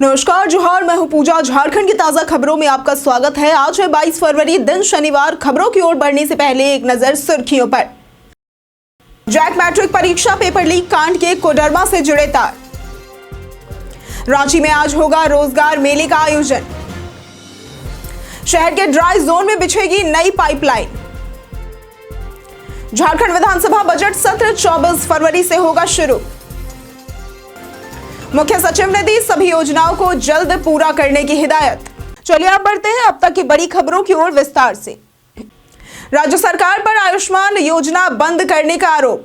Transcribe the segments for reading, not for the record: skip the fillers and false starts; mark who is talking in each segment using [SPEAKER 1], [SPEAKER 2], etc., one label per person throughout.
[SPEAKER 1] नमस्कार, जोहार। मैं हूं पूजा। झारखंड की ताजा खबरों में आपका स्वागत है। आज है 22 फरवरी, दिन शनिवार। खबरों की ओर बढ़ने से पहले एक नजर सुर्खियों पर। जैक मैट्रिक परीक्षा पेपर लीक कांड के कोडरमा से जुड़े तार। रांची में आज होगा रोजगार मेले का आयोजन। शहर के ड्राई जोन में बिछेगी नई पाइपलाइन। झारखंड विधानसभा बजट सत्र 24 फरवरी से होगा शुरू। मुख्य सचिव ने दी सभी योजनाओं को जल्द पूरा करने की हिदायत। चलिए अब बढ़ते हैं अब तक की बड़ी खबरों की ओर विस्तार से। राज्य सरकार पर आयुष्मान योजना बंद करने का आरोप।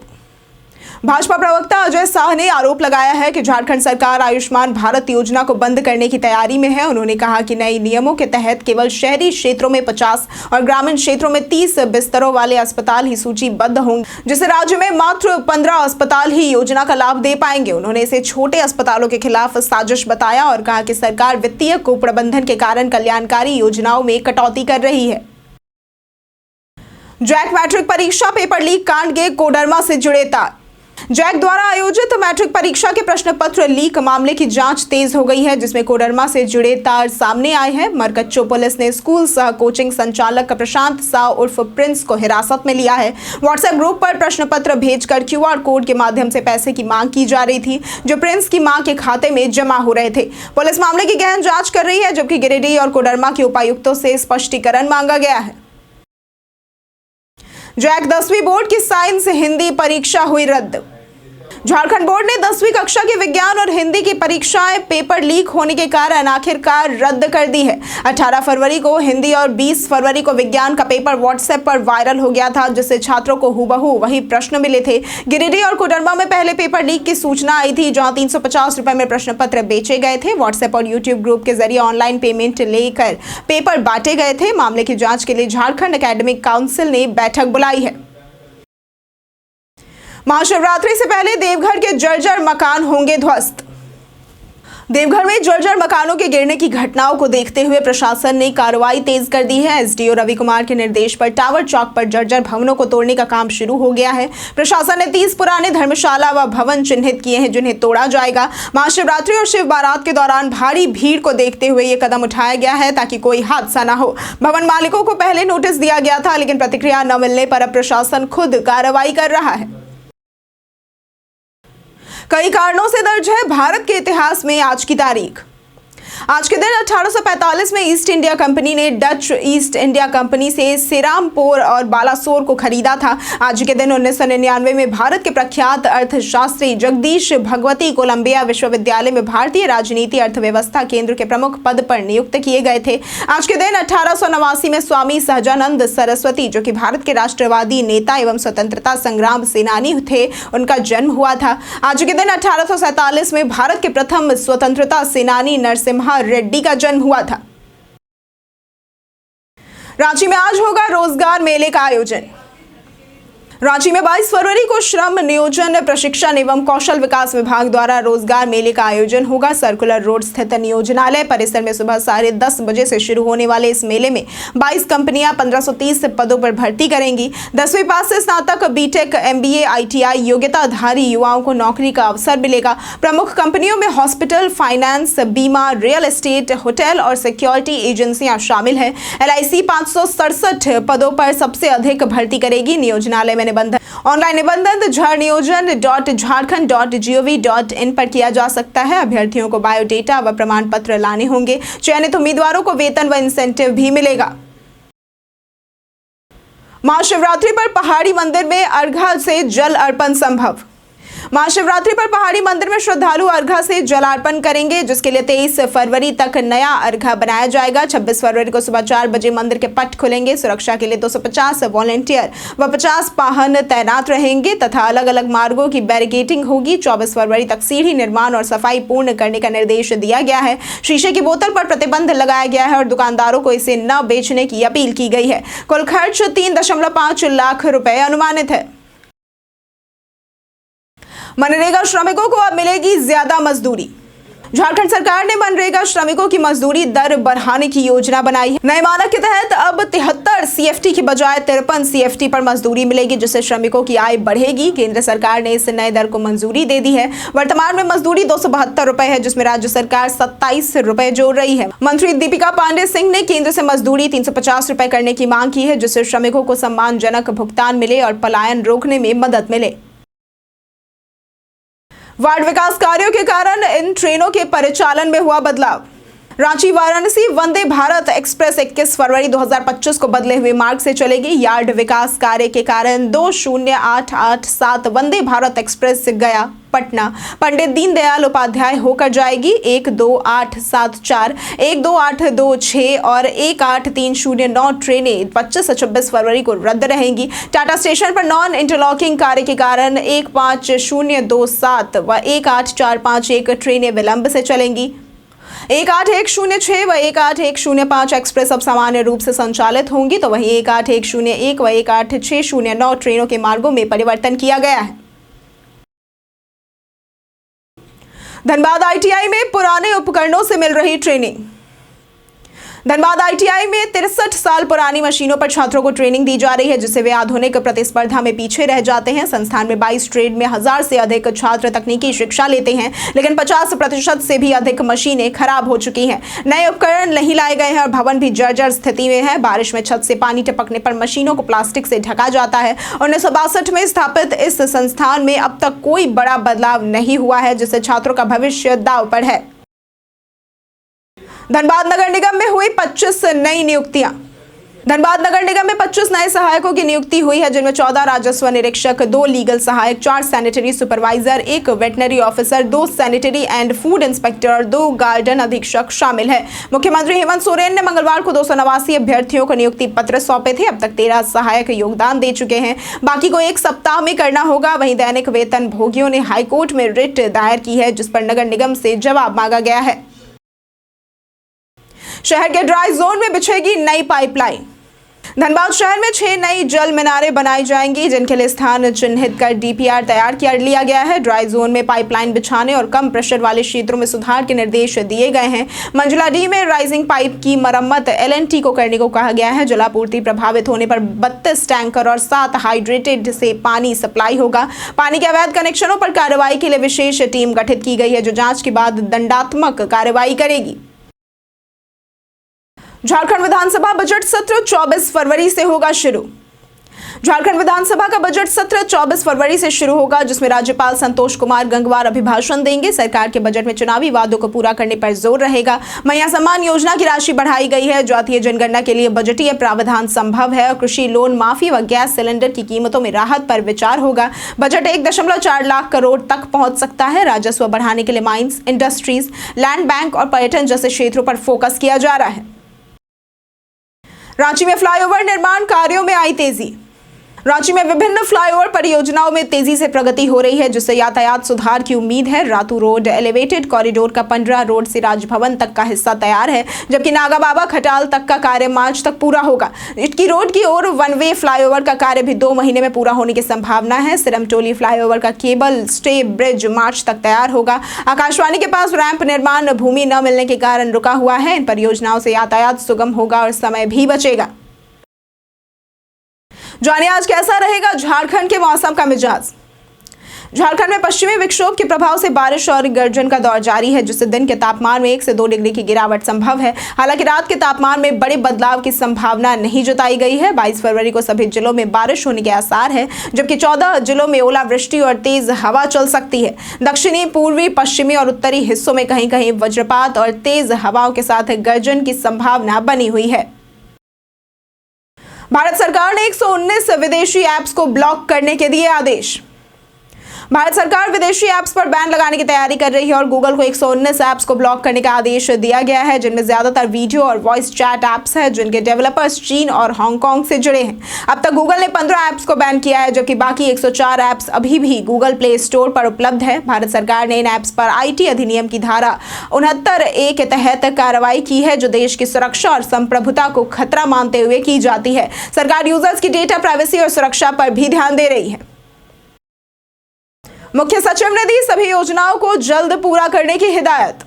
[SPEAKER 1] भाजपा प्रवक्ता अजय शाह ने आरोप लगाया है कि झारखंड सरकार आयुष्मान भारत योजना को बंद करने की तैयारी में है। उन्होंने कहा कि नए नियमों के तहत केवल शहरी क्षेत्रों में 50 और ग्रामीण क्षेत्रों में 30 बिस्तरों वाले अस्पताल ही सूचीबद्ध होंगे, जिससे राज्य में मात्र 15 अस्पताल ही योजना का लाभ दे पाएंगे। उन्होंने इसे छोटे अस्पतालों के खिलाफ साजिश बताया और कहा कि सरकार वित्तीय कुप्रबंधन के कारण कल्याणकारी योजनाओं में कटौती कर रही है। जैक मैट्रिक परीक्षा पेपर लीक कांड के कोडरमा से जुड़े तार। जैक द्वारा आयोजित मैट्रिक परीक्षा के प्रश्न पत्र लीक मामले की जांच तेज हो गई है, जिसमें कोडरमा से जुड़े तार सामने आए हैं। मरकच्चो पुलिस ने स्कूल सह कोचिंग संचालक प्रशांत शाह उर्फ प्रिंस को हिरासत में लिया है। व्हाट्सएप ग्रुप पर प्रश्न पत्र भेजकर क्यूआर कोड के माध्यम से पैसे की मांग की जा रही थी, जो प्रिंस की मां के खाते में जमा हो रहे थे। पुलिस मामले की गहन जांच कर रही है, जबकि गिरिडीह और कोडरमा के उपायुक्तों से स्पष्टीकरण मांगा गया है। जैक 10वीं बोर्ड की साइंस हिंदी परीक्षा हुई रद्द। झारखंड बोर्ड ने 10वीं कक्षा की विज्ञान और हिंदी की परीक्षाएं पेपर लीक होने के कारण आखिरकार रद्द कर दी है। 18 फरवरी को हिंदी और 20 फरवरी को विज्ञान का पेपर व्हाट्सएप पर वायरल हो गया था, जिससे छात्रों को हुबहू वही प्रश्न मिले थे। गिरिडीह और कोडरमा में पहले पेपर लीक की सूचना आई थी, जहां 350 रुपए में प्रश्न पत्र बेचे गए थे। व्हाट्सएप और यूट्यूब ग्रुप के जरिए ऑनलाइन पेमेंट लेकर पेपर बांटे गए थे। मामले की जांच के लिए झारखंड एकेडमिक काउंसिल ने बैठक बुलाई है। महाशिवरात्रि से पहले देवघर के जर्जर मकान होंगे ध्वस्त। देवघर में जर्जर मकानों के गिरने की घटनाओं को देखते हुए प्रशासन ने कार्रवाई तेज कर दी है। एसडीओ रवि कुमार के निर्देश पर टावर चौक पर जर्जर भवनों को तोड़ने का काम शुरू हो गया है। प्रशासन ने 30 पुराने धर्मशाला व भवन चिन्हित किए हैं, जिन्हें तोड़ा जाएगा। महाशिवरात्रि और शिव बारात के दौरान भारी भीड़ को देखते हुए ये कदम उठाया गया है, ताकि कोई हादसा न हो। भवन मालिकों को पहले नोटिस दिया गया था, लेकिन प्रतिक्रिया न मिलने पर अब प्रशासन खुद कार्रवाई कर रहा है। कई कारणों से दर्ज है भारत के इतिहास में आज की तारीख। आज के दिन 1845 में ईस्ट इंडिया कंपनी ने डच ईस्ट इंडिया कंपनी से सेरामपुर और बालासोर को खरीदा था। आज के दिन 1999 में भारत के प्रख्यात अर्थशास्त्री जगदीश भगवती कोलंबिया विश्वविद्यालय में भारतीय राजनीति अर्थव्यवस्था केंद्र के प्रमुख पद पर नियुक्त किए गए थे। आज के दिन 1889 में स्वामी सहजानंद सरस्वती, जो कि भारत के राष्ट्रवादी नेता एवं स्वतंत्रता संग्राम सेनानी थे, उनका जन्म हुआ था। आज के दिन 1847 में भारत के प्रथम स्वतंत्रता सेनानी नरसिम्हा रेड्डी का जन्म हुआ था। रांची में आज होगा रोजगार मेले का आयोजन। रांची में 22 फरवरी को श्रम नियोजन प्रशिक्षण एवं कौशल विकास विभाग द्वारा रोजगार मेले का आयोजन होगा। सर्कुलर रोड स्थित नियोजनालय परिसर में सुबह 10:30 बजे से शुरू होने वाले इस मेले में 22 कंपनियां 1530 पदों पर भर्ती करेंगी। 10वीं पास से स्नातक, बीटेक, एमबीए, आईटीआई योग्यताधारी युवाओं को नौकरी का अवसर मिलेगा। प्रमुख कंपनियों में हॉस्पिटल, फाइनेंस, बीमा, रियल एस्टेट, होटल और सिक्योरिटी एजेंसियां शामिल है। LIC 567 पदों पर सबसे अधिक भर्ती करेगी। नियोजनालय में निबंधन ऑनलाइन निबंधन झारनियोजन.झारखंड.gov.in पर किया जा सकता है। अभ्यर्थियों को बायोडेटा व प्रमाण पत्र लाने होंगे। चयनित उम्मीदवारों को वेतन व इंसेंटिव भी मिलेगा। महाशिवरात्रि पर पहाड़ी मंदिर में अर्घा से जल अर्पण संभव। महाशिवरात्रि पर पहाड़ी मंदिर में श्रद्धालु अर्घा से जलार्पण करेंगे, जिसके लिए 23 फरवरी तक नया अर्घा बनाया जाएगा। 26 फरवरी को सुबह 4 बजे मंदिर के पट खुलेंगे। सुरक्षा के लिए 250 वॉलंटियर व 50 वाहन तैनात रहेंगे तथा अलग अलग मार्गों की बैरिकेडिंग होगी। 24 फरवरी तक सीढ़ी निर्माण और सफाई पूर्ण करने का निर्देश दिया गया है। शीशे की बोतल पर प्रतिबंध लगाया गया है और दुकानदारों को इसे न बेचने की अपील की गई है। कुल खर्च 3.5 लाख रुपए अनुमानित है। मनरेगा श्रमिकों को अब मिलेगी ज्यादा मजदूरी। झारखंड सरकार ने मनरेगा श्रमिकों की मजदूरी दर बढ़ाने की योजना बनाई है। नए मानक के तहत अब 73 CFT की बजाय 53 CFT पर मजदूरी मिलेगी, जिससे श्रमिकों की आय बढ़ेगी। केंद्र सरकार ने इस नए दर को मंजूरी दे दी है। वर्तमान में मजदूरी 272 रुपए है, जिसमें राज्य सरकार 27 रुपए जोड़ रही है। मंत्री दीपिका पांडे सिंह ने केंद्र से मजदूरी 350 रुपए करने की मांग की है, जिससे श्रमिकों को सम्मानजनक भुगतान मिले और पलायन रोकने में मदद मिले। वार्ड विकास कार्यों के कारण इन ट्रेनों के परिचालन में हुआ बदलाव। रांची वाराणसी वंदे भारत एक्सप्रेस 21 फरवरी 2025 को बदले हुए मार्ग से चलेगी। यार्ड विकास कार्य के कारण 20887 वंदे भारत एक्सप्रेस गया पटना पंडित दीनदयाल उपाध्याय होकर जाएगी। 12874, 12826 और 18309 ट्रेनें 25 से 26 फरवरी को रद्द रहेंगी। टाटा स्टेशन पर नॉन इंटरलॉकिंग कार्य के कारण 15027 व 18451 ट्रेनें विलंब से चलेंगी। 18106 व 18105 एक्सप्रेस अब सामान्य रूप से संचालित होंगी, तो वहीं 18101 व 18609 ट्रेनों के मार्गों में परिवर्तन किया गया है। धनबाद ITI में पुराने उपकरणों से मिल रही ट्रेनिंग। धनबाद ITI में 63 साल पुरानी मशीनों पर छात्रों को ट्रेनिंग दी जा रही है, जिससे वे आधुनिक प्रतिस्पर्धा में पीछे रह जाते हैं। संस्थान में 22 ट्रेड में 1000 से अधिक छात्र तकनीकी शिक्षा लेते हैं, लेकिन 50% से भी अधिक मशीनें खराब हो चुकी हैं। नए उपकरण नहीं लाए गए हैं और भवन भी जर्जर स्थिति में है। बारिश में छत से पानी टपकने पर मशीनों को प्लास्टिक से ढका जाता है। 1962 में स्थापित इस संस्थान में अब तक कोई बड़ा बदलाव नहीं हुआ है, जिससे छात्रों का भविष्य दांव पर है। धनबाद नगर निगम में हुई 25 नई नियुक्तियां। धनबाद नगर निगम में 25 नए सहायकों की नियुक्ति हुई है, जिनमें 14 राजस्व निरीक्षक, 2 लीगल सहायक, 4 sanitary supervisor, 1 veterinary officer, 2 sanitary and food inspector और 2 गार्डन अधीक्षक शामिल है। मुख्यमंत्री हेमंत सोरेन ने मंगलवार को 289 अभ्यर्थियों को नियुक्ति पत्र सौंपे थे। अब तक 13 सहायक योगदान दे चुके हैं, बाकी को 1 सप्ताह में करना होगा। वहीं दैनिक वेतन भोगियों ने हाईकोर्ट में रिट दायर की है, जिस पर नगर निगम से जवाब मांगा गया है। शहर के ड्राई जोन में बिछेगी नई पाइपलाइन। धनबाद शहर में 6 नई जल मीनारें बनाई जाएंगी, जिनके लिए स्थान चिन्हित कर DPR तैयार कर लिया गया है। ड्राई जोन में पाइपलाइन बिछाने और कम प्रेशर वाले क्षेत्रों में सुधार के निर्देश दिए गए हैं। मंजिला D में राइजिंग पाइप की मरम्मत LNT को करने को कहा गया है। जलापूर्ति प्रभावित होने पर 32 टैंकर और 7 हाइड्रेटेड से पानी सप्लाई होगा। पानी के अवैध कनेक्शनों पर कार्रवाई के लिए विशेष टीम गठित की गई है, जो जांच के बाद दंडात्मक कार्रवाई करेगी। झारखंड विधानसभा बजट सत्र 24 फरवरी से होगा शुरू। झारखंड विधानसभा का बजट सत्र 24 फरवरी से शुरू होगा, जिसमें राज्यपाल संतोष कुमार गंगवार अभिभाषण देंगे। सरकार के बजट में चुनावी वादों को पूरा करने पर जोर रहेगा। मैया सम्मान योजना की राशि बढ़ाई गई है। जातीय जनगणना के लिए बजटीय प्रावधान संभव है और कृषि लोन माफी व गैस सिलेंडर की कीमतों में राहत पर विचार होगा। बजट 1.4 लाख करोड़ तक पहुंच सकता है। राजस्व बढ़ाने के लिए माइंस, इंडस्ट्रीज, लैंड बैंक और पर्यटन जैसे क्षेत्रों पर फोकस किया जा रहा है। रांची में फ्लाईओवर निर्माण कार्यों में आई तेजी। रांची में विभिन्न फ्लाईओवर परियोजनाओं में तेजी से प्रगति हो रही है, जिससे यातायात सुधार की उम्मीद है। रातू रोड एलिवेटेड कॉरिडोर का 15 रोड से राजभवन तक का हिस्सा तैयार है, जबकि नागा बाबा खटाल तक का कार्य मार्च तक पूरा होगा। इटकी रोड की ओर 1 वे फ्लाईओवर का कार्य भी 2 महीने में पूरा होने की संभावना है। सिरमटोली फ्लाईओवर का केबल स्टे ब्रिज मार्च तक तैयार होगा। आकाशवाणी के पास रैंप निर्माण भूमि न मिलने के कारण रुका हुआ है। इन परियोजनाओं से यातायात सुगम होगा और समय भी बचेगा। जानिए आज कैसा रहेगा झारखंड के मौसम का मिजाज। झारखंड में पश्चिमी विक्षोभ के प्रभाव से बारिश और गर्जन का दौर जारी है, जिससे दिन के तापमान में 1 से 2 डिग्री की गिरावट संभव है। हालांकि रात के तापमान में बड़े बदलाव की संभावना नहीं जताई गई है। 22 फरवरी को सभी जिलों में बारिश होने के आसार है, जबकि 14 जिलों में ओलावृष्टि और तेज हवा चल सकती है। दक्षिणी, पूर्वी, पश्चिमी और उत्तरी हिस्सों में कहीं कहीं वज्रपात और तेज हवाओं के साथ गर्जन की संभावना बनी हुई है। भारत सरकार ने 119 विदेशी ऐप्स को ब्लॉक करने के दिए आदेश। भारत सरकार विदेशी ऐप्स पर बैन लगाने की तैयारी कर रही है और गूगल को 119 ऐप्स को ब्लॉक करने का आदेश दिया गया है, जिनमें ज्यादातर वीडियो और वॉइस चैट ऐप्स हैं, जिनके डेवलपर्स चीन और हांगकांग से जुड़े हैं। अब तक गूगल ने 15 ऐप्स को बैन किया है, जबकि बाकी 104 ऐप्स अभी भी गूगल प्ले स्टोर पर उपलब्ध है। भारत सरकार ने इन ऐप्स पर IT अधिनियम की धारा 69A के तहत कार्रवाई की है, जो देश की सुरक्षा और संप्रभुता को खतरा मानते हुए की जाती है। सरकार यूजर्स की डेटा प्राइवेसी और सुरक्षा पर भी ध्यान दे रही है। मुख्य सचिव ने दी सभी योजनाओं को जल्द पूरा करने की हिदायत।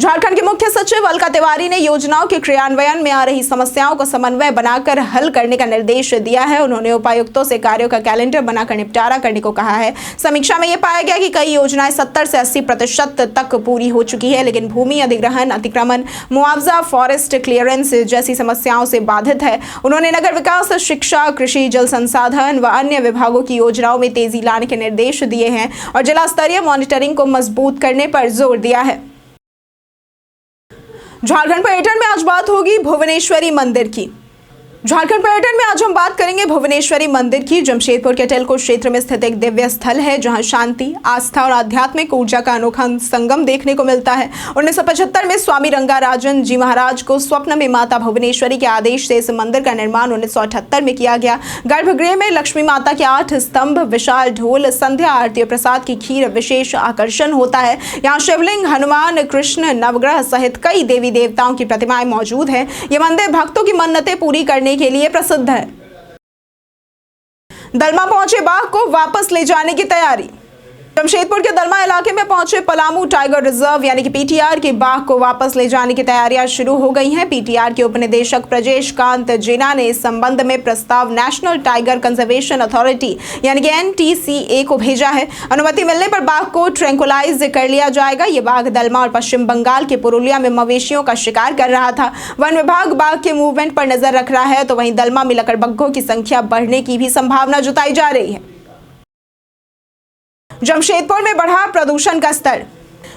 [SPEAKER 1] झारखंड के मुख्य सचिव अलका तिवारी ने योजनाओं के क्रियान्वयन में आ रही समस्याओं को समन्वय बनाकर हल करने का निर्देश दिया है। उन्होंने उपायुक्तों से कार्यों का कैलेंडर बनाकर निपटारा करने को कहा है। समीक्षा में यह पाया गया कि कई योजनाएं 70 से 80% तक पूरी हो चुकी है, लेकिन भूमि अधिग्रहण, अतिक्रमण, मुआवजा, फॉरेस्ट क्लियरेंस जैसी समस्याओं से बाधित है। उन्होंने नगर विकास, शिक्षा, कृषि, जल संसाधन व अन्य विभागों की योजनाओं में तेजी लाने के निर्देश दिए हैं और जिला स्तरीय मॉनिटरिंग को मजबूत करने पर जोर दिया है। झारखंड पर्यटन में आज बात होगी भुवनेश्वरी मंदिर की। झारखंड पर्यटन में आज हम बात करेंगे भुवनेश्वरी मंदिर की। जमशेदपुर के टेलको क्षेत्र में स्थित एक दिव्य स्थल है जहां शांति, आस्था और आध्यात्मिक ऊर्जा का अनोखा संगम देखने को मिलता है। 1975 में स्वामी रंगाराजन जी महाराज को स्वप्न में माता भुवनेश्वरी के आदेश से इस मंदिर का निर्माण 1978 में किया गया। गर्भगृह में लक्ष्मी माता के 8 स्तंभ, विशाल ढोल, संध्या आरती और प्रसाद की खीर विशेष आकर्षण होता है। यहाँ शिवलिंग, हनुमान, कृष्ण, नवग्रह सहित कई देवी देवताओं की प्रतिमाएं मौजूद है। ये मंदिर भक्तों की मन्नतें पूरी करने के लिए प्रसिद्ध है। दलमा पहुंचे बाघ को वापस ले जाने की तैयारी। जमशेदपुर के दलमा इलाके में पहुंचे पलामू टाइगर रिजर्व यानी कि पीटीआर के बाघ को वापस ले जाने की तैयारियां शुरू हो गई हैं। पीटीआर के उपनिदेशक प्रजेश कांत जेना ने इस संबंध में प्रस्ताव नेशनल टाइगर कंजर्वेशन अथॉरिटी यानी कि NTCA को भेजा है। अनुमति मिलने पर बाघ को ट्रैंकुलाइज कर लिया जाएगा। ये बाघ दलमा और पश्चिम बंगाल के पुरुलिया में मवेशियों का शिकार कर रहा था। वन विभाग बाघ के मूवमेंट पर नजर रख रहा है, तो वहीं दलमा में लकड़बग्घों की संख्या बढ़ने की भी संभावना जताई जा रही है। जमशेदपुर में बढ़ा प्रदूषण का स्तर।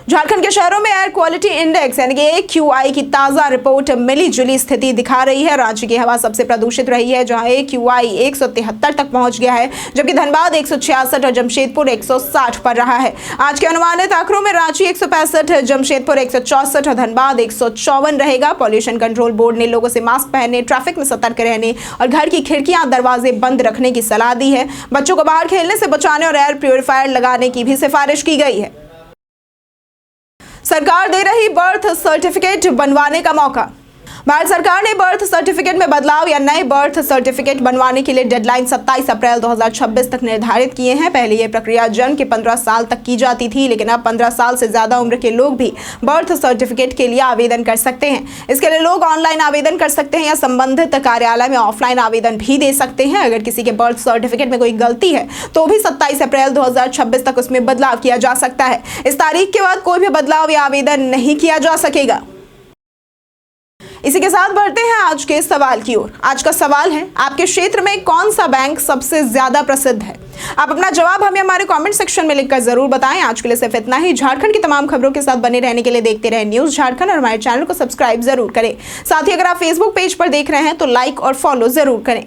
[SPEAKER 1] झारखंड के शहरों में एयर क्वालिटी इंडेक्स यानी कि AQI की ताजा रिपोर्ट मिली जुली स्थिति दिखा रही है। रांची की हवा सबसे प्रदूषित रही है जहां AQI 173 तक पहुंच गया है, जबकि धनबाद 166 और जमशेदपुर 160 पर रहा है। आज के अनुमानित आंकड़ों में रांची 165, जमशेदपुर 164 और धनबाद 154 रहेगा। पॉल्यूशन कंट्रोल बोर्ड ने लोगों से मास्क पहनने, ट्रैफिक में सतर्क रहने और घर की खिड़कियां दरवाजे बंद रखने की सलाह दी है। बच्चों को बाहर खेलने से बचाने और एयर प्यूरिफायर लगाने की भी सिफारिश की गई है। सरकार दे रही बर्थ सर्टिफिकेट बनवाने का मौका। भारत सरकार ने बर्थ सर्टिफिकेट में बदलाव या नए बर्थ सर्टिफिकेट बनवाने के लिए डेडलाइन 27 अप्रैल 2026 तक निर्धारित किए हैं। पहले यह प्रक्रिया जन्म के 15 साल तक की जाती थी, लेकिन अब 15 साल से ज्यादा उम्र के लोग भी बर्थ सर्टिफिकेट के लिए आवेदन कर सकते हैं। इसके लिए लोग ऑनलाइन आवेदन कर सकते हैं या संबंधित कार्यालय में ऑफलाइन आवेदन भी दे सकते हैं। अगर किसी के बर्थ सर्टिफिकेट में कोई गलती है तो भी 27 अप्रैल 2026 तक उसमें बदलाव किया जा सकता है। इस तारीख के बाद कोई भी बदलाव या आवेदन नहीं किया जा सकेगा। इसी के साथ बढ़ते हैं आज के सवाल की ओर। आज का सवाल है, आपके क्षेत्र में कौन सा बैंक सबसे ज्यादा प्रसिद्ध है? आप अपना जवाब हमें हमारे कमेंट सेक्शन में लिखकर जरूर बताएं। आज के लिए सिर्फ इतना ही। झारखंड की तमाम खबरों के साथ बने रहने के लिए देखते रहें न्यूज़ झारखंड और हमारे चैनल को सब्सक्राइब जरूर करें। साथ ही अगर आप फेसबुक पेज पर देख रहे हैं तो लाइक और फॉलो जरूर करें।